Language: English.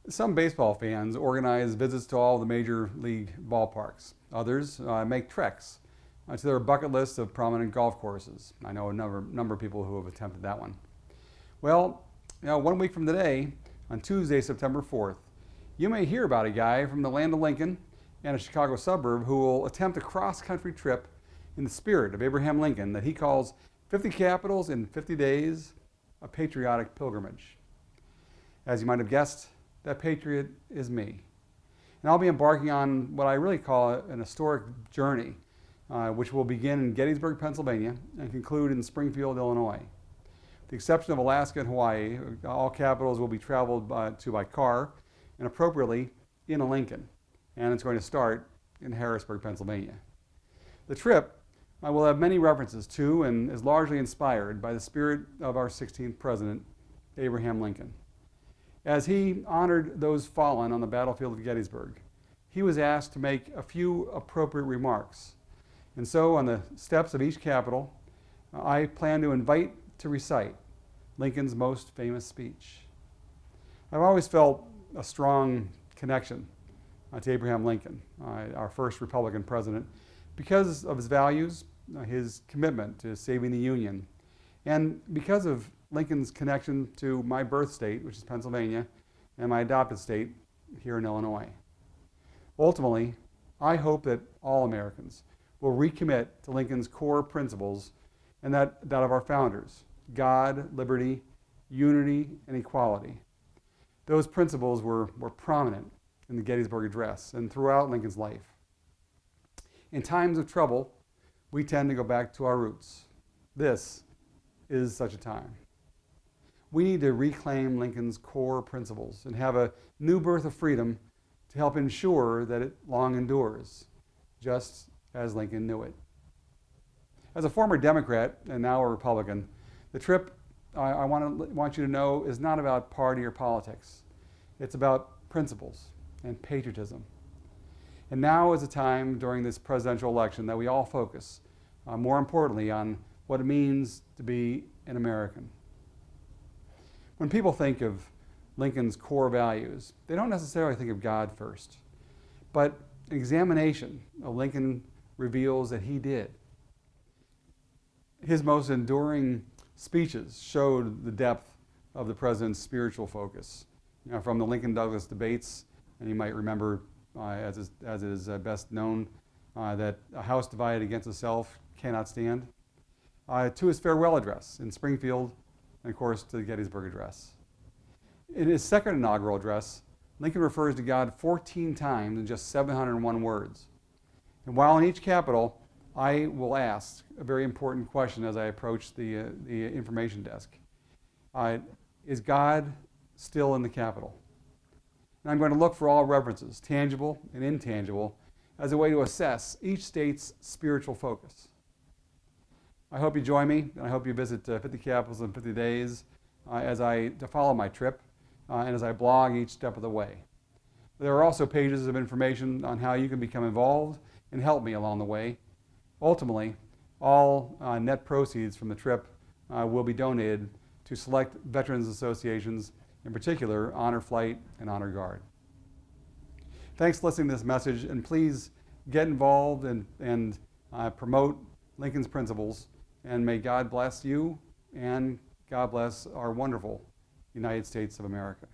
Some baseball fans organize visits to all the major league ballparks. Others make treks to their bucket list of prominent golf courses. I know a number of people who have attempted that one. Well, 1 week from today, on Tuesday, September 4th, you may hear about a guy from the land of Lincoln and a Chicago suburb who will attempt a cross-country trip in the spirit of Abraham Lincoln that he calls 50 Capitals in 50 Days, a patriotic pilgrimage. As you might have guessed, that patriot is me. And I'll be embarking on what I really call an historic journey, which will begin in Gettysburg, Pennsylvania, and conclude in Springfield, Illinois. With the exception of Alaska and Hawaii, all capitals will be traveled to by car, and appropriately in a Lincoln. And it's going to start in Harrisburg, Pennsylvania. The trip will have many references to and is largely inspired by the spirit of our 16th president, Abraham Lincoln. As he honored those fallen on the battlefield of Gettysburg, he was asked to make a few appropriate remarks. And so on the steps of each capital, I plan to invite to recite Lincoln's most famous speech. I've always felt a strong connection to Abraham Lincoln, our first Republican president, because of his values, his commitment to saving the Union, and because of Lincoln's connection to my birth state, which is Pennsylvania, and my adopted state here in Illinois. Ultimately, I hope that all Americans will recommit to Lincoln's core principles and that of our founders: God, liberty, unity, and equality. Those principles were prominent in the Gettysburg Address and throughout Lincoln's life. In times of trouble, we tend to go back to our roots. This is such a time. We need to reclaim Lincoln's core principles and have a new birth of freedom to help ensure that it long endures, just as Lincoln knew it. As a former Democrat and now a Republican, the trip I want you to know is not about party or politics. It's about principles and patriotism. And now is a time during this presidential election that we all focus, more importantly, on what it means to be an American. When people think of Lincoln's core values, they don't necessarily think of God first, but an examination of Lincoln reveals that he did. His most enduring speeches showed the depth of the president's spiritual focus. From the Lincoln-Douglas debates, and you might remember, as is best known, that a house divided against itself cannot stand, to his farewell address in Springfield, and of course to the Gettysburg Address. In his second inaugural address, Lincoln refers to God 14 times in just 701 words. And while in each capital, I will ask a very important question as I approach the information desk. Is God still in the capital? And I'm going to look for all references, tangible and intangible, as a way to assess each state's spiritual focus. I hope you join me, and I hope you visit 50 Capitals in 50 Days to follow my trip and as I blog each step of the way. There are also pages of information on how you can become involved and help me along the way. Ultimately, all net proceeds from the trip will be donated to select veterans associations, in particular Honor Flight and Honor Guard. Thanks for listening to this message, and please get involved and promote Lincoln's principles, and may God bless you and God bless our wonderful United States of America.